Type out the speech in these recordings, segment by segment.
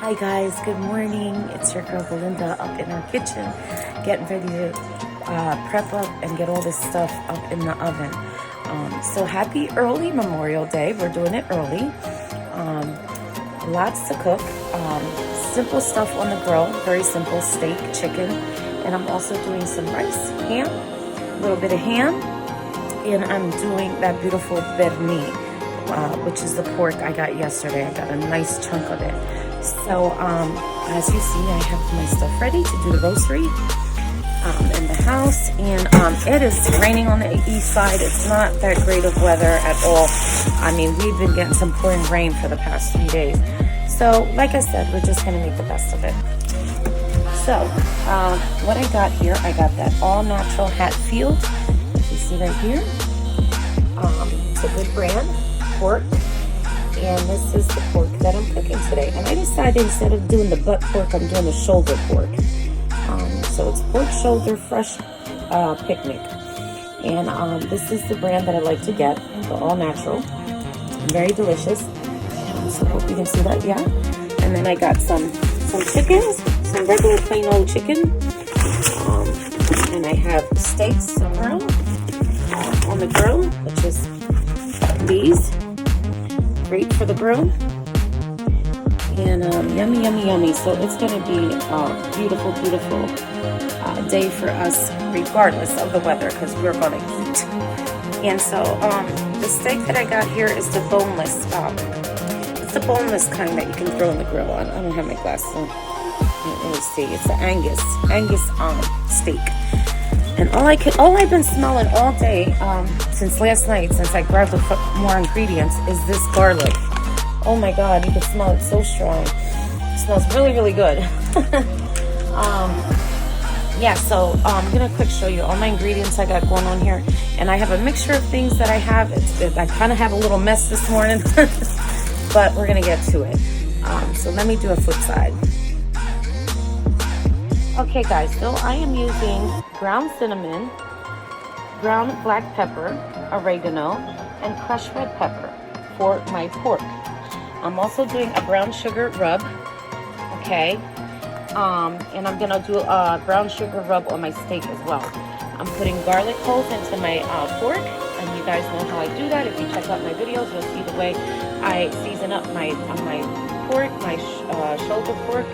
Hi guys, good morning. It's your girl Belinda up in our kitchen, getting ready to prep up and get all this stuff up in the oven. So happy early Memorial Day. We're doing it early. Lots to cook. Simple stuff on the grill, very simple, steak, chicken. And I'm also doing some rice, ham, a little bit of ham. And I'm doing that beautiful verni, which is the pork I got yesterday. I got a nice chunk of it. So as you see, I have my stuff ready to do the rotisserie in the house. And it is raining on the east side. It's not that great of weather at all. I mean, we've been getting some pouring rain for the past 3 days. So like I said, we're just going to make the best of it. So what I got here, I got that all natural Hatfield. You see right here. It's a good brand, pork. And this is the pork that I'm cooking today. And I decided instead of doing the butt pork, I'm doing the shoulder pork. So it's pork shoulder fresh picnic. And this is the brand that I like to get, the all natural. Very delicious. So I hope you can see that, yeah. And then I got some chickens, some regular plain old chicken. And I have steaks somewhere on the grill, which is these. Great for the grill. And yummy, yummy, yummy. So it's going to be a beautiful, beautiful day for us, regardless of the weather, because we're going to eat. And so the steak that I got here is the boneless. It's the boneless kind that you can throw in the grill. I don't have my glasses on. Let me see. It's the Angus steak. And all I've been smelling all day since last night, since I grabbed more ingredients, is this garlic. Oh my God, you can smell it so strong. It smells really, really good. Yeah, so I'm gonna quick show you all my ingredients I got going on here. And I have a mixture of things that I have. I kind of have a little mess this morning, but we're gonna get to it. So let me do a flip side. Okay guys, so I am using ground cinnamon, ground black pepper, oregano, and crushed red pepper for my pork. I'm also doing a brown sugar rub, okay? And I'm gonna do a brown sugar rub on my steak as well. I'm putting garlic cloves into my pork, and you guys know how I do that. If you check out my videos, you'll see the way I season up my pork, my shoulder pork,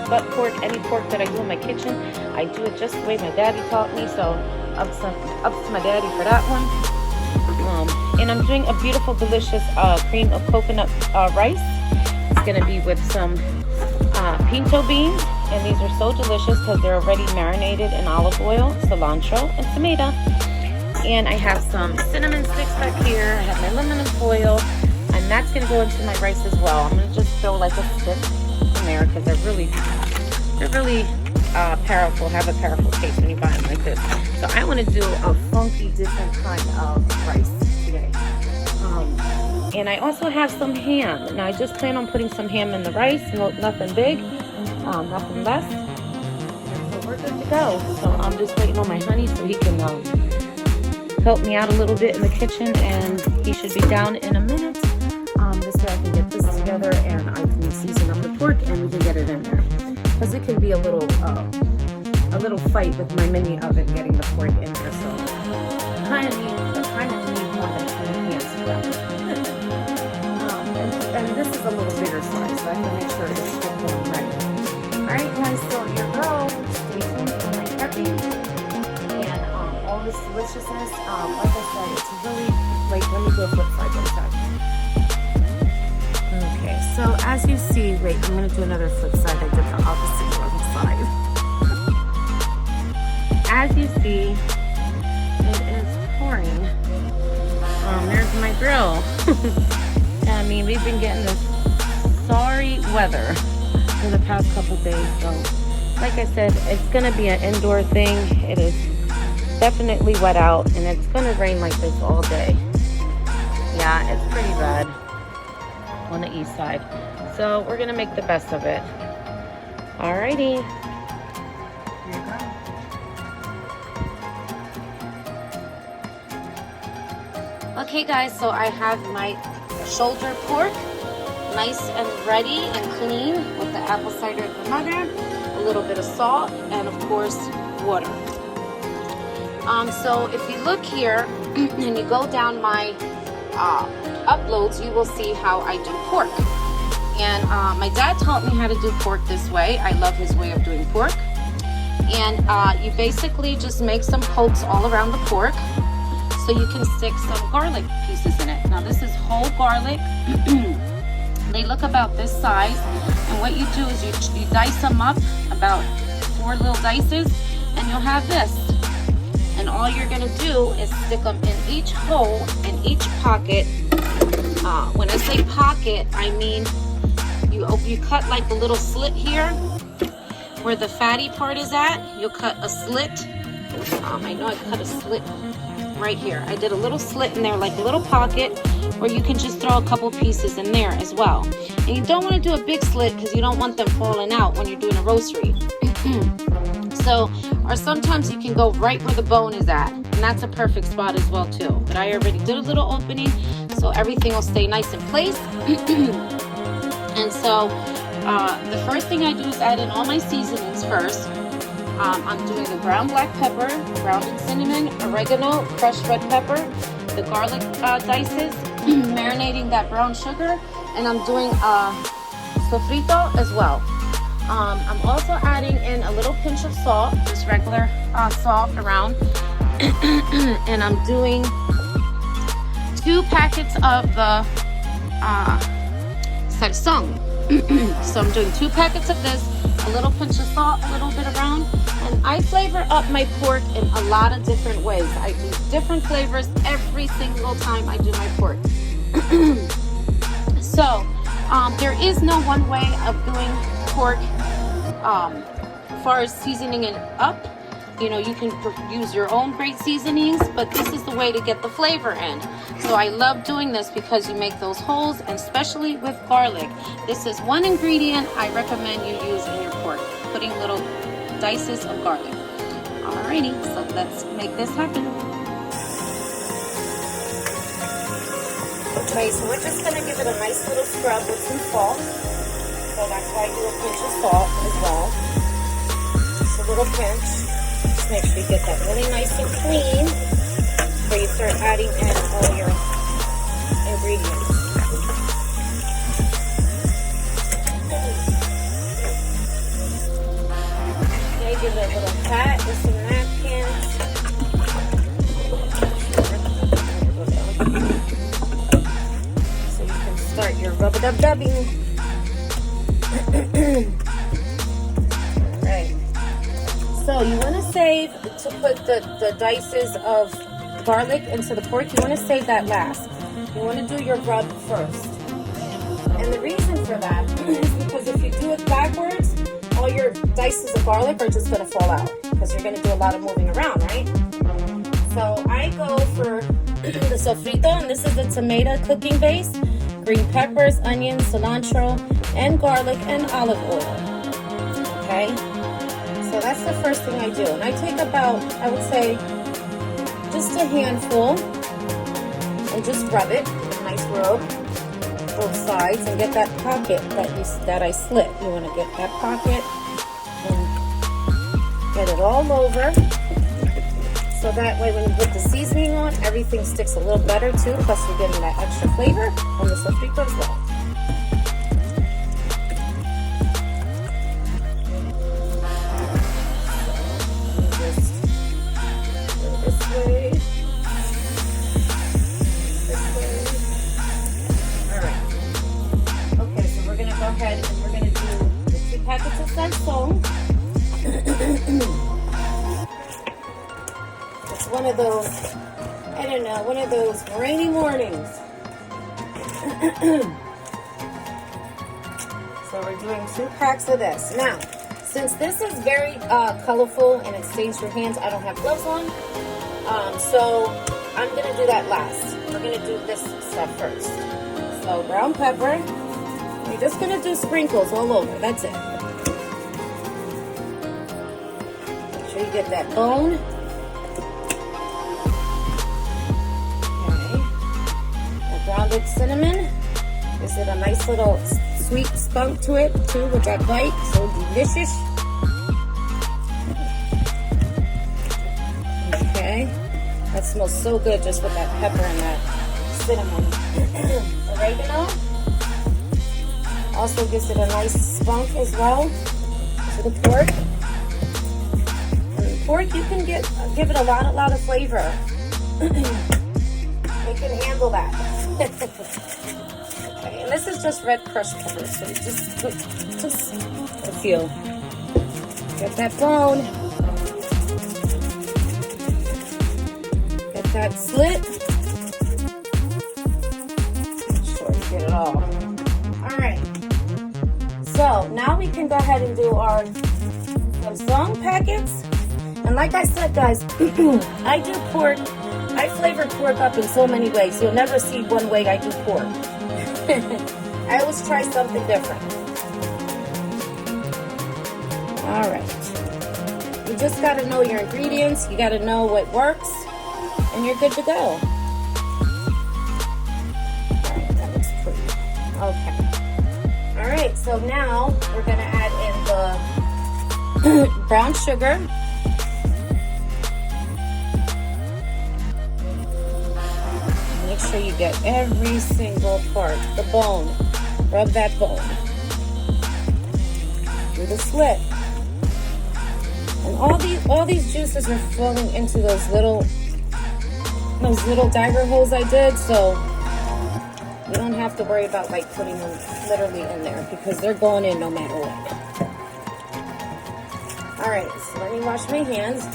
butt pork, any pork that I do in my kitchen. I do it just the way my daddy taught me, so up to my daddy for that one. And I'm doing a beautiful, delicious cream of coconut rice. It's going to be with some pinto beans, and these are so delicious because they're already marinated in olive oil, cilantro, and tomato. And I have some cinnamon sticks back here. I have my aluminum foil. And that's going to go into my rice as well. I'm going to just throw like a stick in there because they're really powerful, have a powerful taste when you buy them like this. So I want to do a funky, different kind of rice today. And I also have some ham. Now I just plan on putting some ham in the rice, nothing big, nothing less. So we're good to go. So I'm just waiting on my honey so he can help me out a little bit in the kitchen, and he should be down in a minute. This way I can get this together and I can season up the pork and we can get it in there. Because it can be a little fight with my mini oven getting the pork in there. So I kind of need more than 20 hands for that. And this is a little bigger size, so I have to make sure it's still going right. Alright guys, so here goes. Stay tuned for my prepping and all this deliciousness. Like I said, it's really, let me do a flip side one time. Okay, so as you see, wait, I'm going to do another flip side. I did the opposite one side. As you see, it is pouring. There's my grill. I mean, we've been getting this sorry weather for the past couple days. So, like I said, it's going to be an indoor thing. It is definitely wet out, and it's going to rain like this all day. Yeah, it's pretty bad on the east side. So we're gonna make the best of it. Alrighty. Here you go. Okay guys, so I have my shoulder pork nice and ready and clean with the apple cider vinegar, a little bit of salt, and of course water. So if you look here and you go down my uploads, you will see how I do pork. And my dad taught me how to do pork this way. I love his way of doing pork. And you basically just make some pokes all around the pork so you can stick some garlic pieces in it. Now this is whole garlic. They look about this size, and what you do is you dice them up about 4 little dices, and you'll have this. And all you're gonna do is stick them in each hole, in each pocket. When I say pocket, I mean you cut like a little slit here where the fatty part is at. You'll cut a slit. I know I cut a slit right here. I did a little slit in there, like a little pocket, where you can just throw a couple pieces in there as well. And you don't want to do a big slit because you don't want them falling out when you're doing a rotisserie. So, or sometimes you can go right where the bone is at, and that's a perfect spot as well too. But I already did a little opening, so everything will stay nice in place. And so the first thing I do is add in all my seasonings first. I'm doing the ground black pepper, grounded cinnamon, oregano, crushed red pepper, the garlic dices, marinating that brown sugar, and I'm doing sofrito as well. I'm also adding in a little pinch of salt, just regular salt around, and I'm doing 2 packets of the salsón. So I'm doing 2 packets of this, a little pinch of salt, a little bit around, and I flavor up my pork in a lot of different ways. I do different flavors every single time I do my pork. So there is no one way of doing pork as far as seasoning it up. You know, you can use your own great seasonings, but this is the way to get the flavor in. So I love doing this because you make those holes, and especially with garlic. This is one ingredient I recommend you use in your pork, putting little dices of garlic. Alrighty, so let's make this happen. Okay, so we're just gonna give it a nice little scrub with some salt. So that's why I do a pinch of salt as well. Just a little pinch. Just make sure you get that really nice and clean before you start adding in all your ingredients. Okay, give it a little pat with some napkins. So you can start your rub-a-dub-dubbing. Right. So you want to save to put the dices of garlic into the pork. You want to save that last. You want to do your rub first. And the reason for that is because if you do it backwards, all your dices of garlic are just going to fall out because you're going to do a lot of moving around, right? So I go for the sofrito, and this is the tomato cooking base, green peppers, onions, cilantro, and garlic, and olive oil. Okay? So that's the first thing I do. And I take about, I would say, just a handful and just rub it with a nice rub, both sides, and get that pocket that I slit. You want to get that pocket and get it all over. So that way when you put the seasoning on, everything sticks a little better too, plus you're getting that extra flavor from the sofrito as well. And we're going to do the 2 packets of salsón. It's one of those, I don't know, one of those rainy mornings. So we're doing 2 packs of this. Now, since this is very colorful and it stains your hands, I don't have gloves on. So I'm going to do that last. We're going to do this stuff first. So brown pepper. You're just going to do sprinkles all over. That's it. Make sure you get that bone. Okay. The grounded cinnamon. Gives it a nice little sweet spunk to it too with that bite. So delicious. Okay, that smells so good just with that pepper and that cinnamon. Oregano also gives it a nice spunk as well to the pork. And pork, you can give it a lot of flavor. It can handle that. Okay, and this is just red crushed pepper, so you just a few. Get that bone. Get that slit. Make sure you get it all. All right. So now we can go ahead and do our song packets. And like I said, guys, I do pork. I flavor pork up in so many ways. You'll never see one way I do pork. I always try something different. All right. You just got to know your ingredients. You got to know what works. And you're good to go. All right, that looks pretty. Okay. All right, so now we're going to add in the brown sugar. Make sure you get every single part, the bone. Rub that bone. Do the slit. And all these juices are flowing into those little diver holes I did, so you don't have to worry about like putting them literally in there because they're going in no matter what. All right, so let me wash my hands.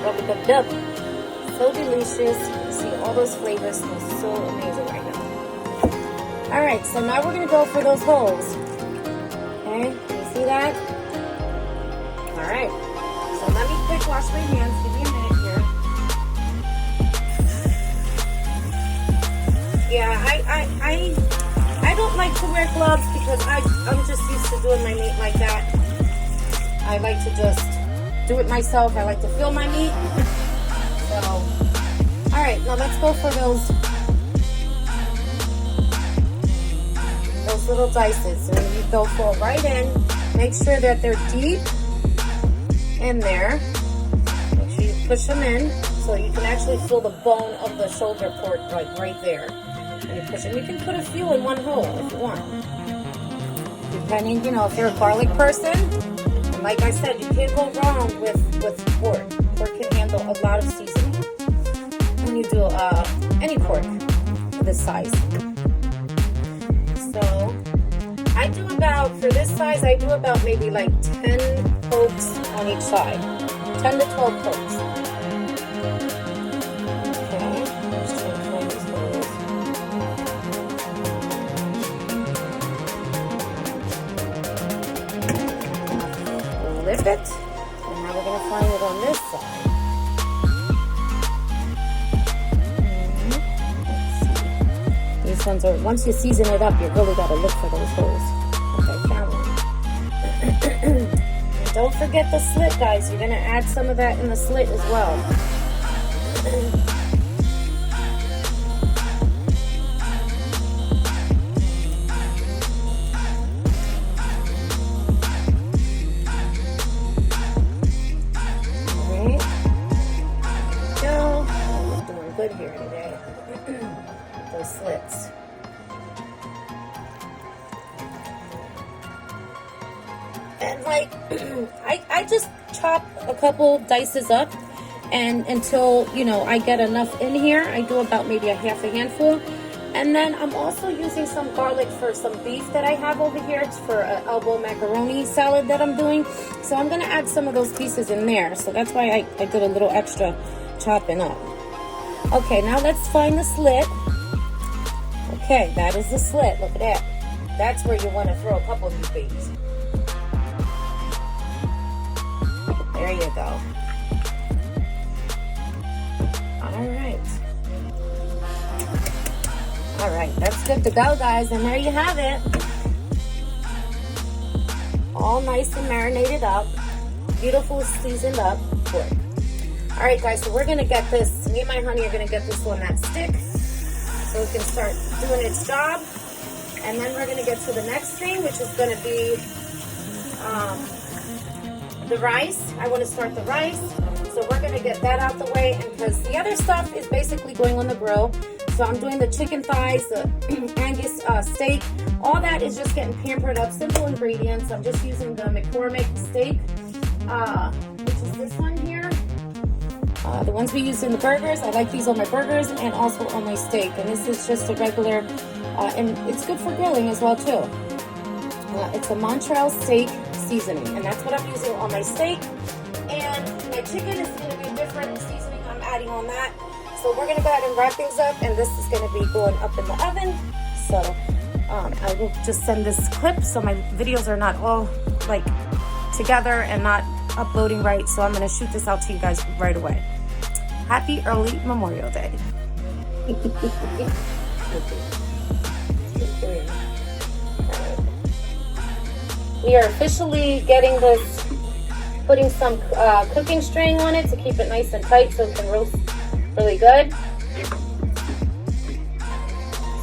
Rub-a-dub-dub. So delicious. You see all those flavors smell so amazing right now. All right, so now we're gonna go for those holes. Okay, you see that? All right, so let me quick wash my hands. Give me a minute here. Yeah, I don't like to wear gloves because I'm just used to doing my meat like that. I like to just do it myself. I like to feel my meat. So, all right, now let's go for those little dices. And you go full right in. Make sure that they're deep in there. Make sure you push them in so you can actually feel the bone of the shoulder pork like right there. And you push them. You can put a few in one hole if you want. Depending, if you're a garlic person. And like I said, you can't go wrong with pork. Pork can handle a lot of seasoning when you do any pork of this size. So for this size, I do about maybe like 10 pokes on each side. 10 to 12 pokes. Okay, let's try to find these holes. Flip it, and now we're going to find it on this side. Let's see. These ones are, once you season it up, you really got to look for those holes. Okay, found one. And don't forget the slit, guys. You're going to add some of that in the slit as well. Good here today. Those slits. And like I just chop a couple dices up, and until I get enough in here, I do about maybe a half a handful. And then I'm also using some garlic for some beef that I have over here. It's for an elbow macaroni salad that I'm doing. So I'm gonna add some of those pieces in there. So that's why I did a little extra chopping up. Okay, now let's find the slit. Okay, that is the slit. Look at that. That's where you want to throw a couple of these babies. There you go. All right, that's good to go, guys. And there you have it. All nice and marinated up. Beautiful seasoned up pork. All right, guys, so we're gonna get this, me and my honey are gonna get this on that stick so it can start doing its job. And then we're gonna get to the next thing, which is gonna be the rice. I wanna start the rice. So we're gonna get that out the way, and because the other stuff is basically going on the grill. So I'm doing the chicken thighs, the Angus steak. All that is just getting pampered up, simple ingredients. I'm just using the McCormick steak, which is this one here. The ones we use in the burgers, I like these on my burgers and also on my steak. And this is just a regular, and it's good for grilling as well too. It's a Montreal steak seasoning, and that's what I'm using on my steak. And my chicken is going to be a different seasoning I'm adding on that. So we're going to go ahead and wrap things up, and this is going to be going up in the oven. So I will just send this clip so my videos are not all like together and not uploading right. So I'm going to shoot this out to you guys right away. Happy early Memorial Day. We are officially getting this, putting some cooking string on it to keep it nice and tight so it can roast really good.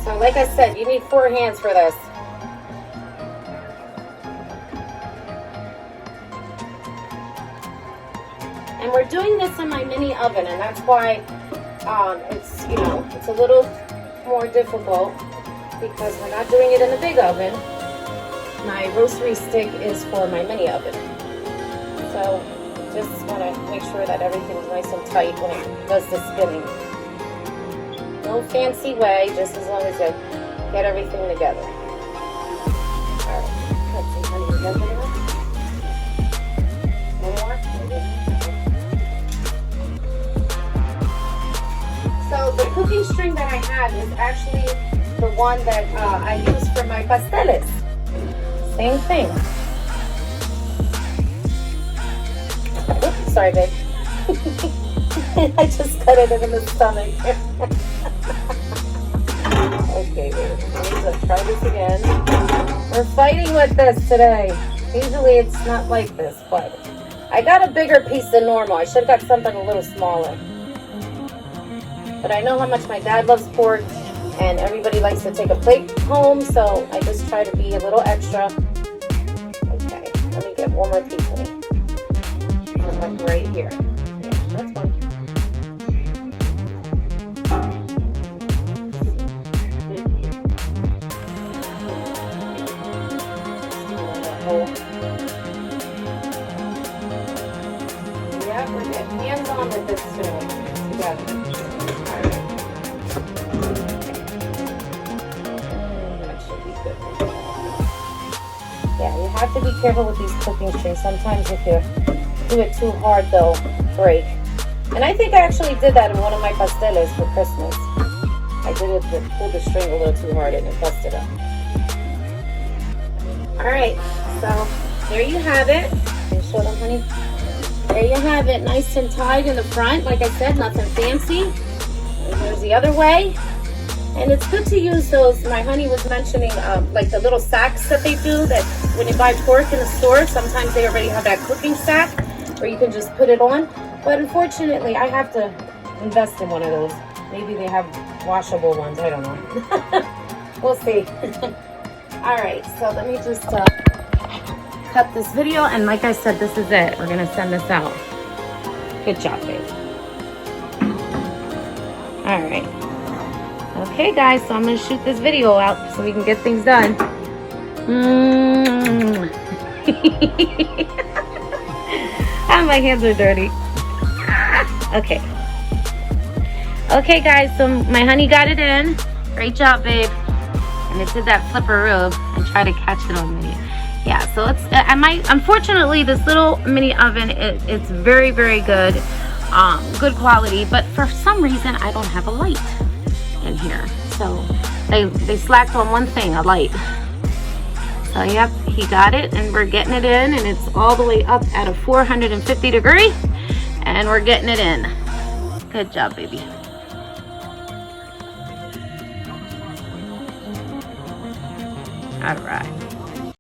So like I said, you need 4 hands for this. And we're doing this in my mini oven, and that's why it's, you know, it's a little more difficult because we're not doing it in the big oven. My rotisserie stick is for my mini oven. So just want to make sure that everything's nice and tight when it does the spinning. No fancy way, just as long as you get everything together. Alright, let's see, honey, you got that enough? One more, maybe? So the cooking string that I have is actually the one that I use for my pasteles. Same thing. Oops, sorry, babe. I just cut it in the stomach. Okay, babe. Let's try this again. We're fighting with this today. Usually it's not like this, but I got a bigger piece than normal. I should have got something a little smaller. But I know how much my dad loves pork, and everybody likes to take a plate home, so I just try to be a little extra. Okay, let me get one more piece of it. Like right here. Yeah, that's fine. Yeah, we're getting hands on with this too. Together. Alright. That should be good. Yeah, you have to be careful with these cooking strings. Sometimes if you do it too hard, they'll break. And I think I actually did that in one of my pasteles for Christmas. I did it, pulled the string a little too hard and it busted up. Alright, so there you have it. Can you show them, honey? There you have it, nice and tied in the front. Like I said, nothing fancy. And here's the other way. And it's good to use those, my honey was mentioning, like the little sacks that they do, that when you buy pork in the store, sometimes they already have that cooking sack where you can just put it on. But unfortunately, I have to invest in one of those. Maybe they have washable ones, I don't know. We'll see. All right, so let me just cut this video, and like I said, this is it. We're gonna send this out. Good job, babe. All right. Okay, guys, so I'm gonna shoot this video out so we can get things done. My hands are dirty. Okay. Okay, guys, so my honey got it in. Great job, babe. And it did that flipperoo and try to catch it on video. Yeah, so it's, unfortunately, this little mini oven, it's very, very good. Good quality, but for some reason, I don't have a light in here. So they slacked on one thing, a light. So yep, he got it, and we're getting it in, and it's all the way up at a 450 degree, and we're getting it in. Good job, baby. All right.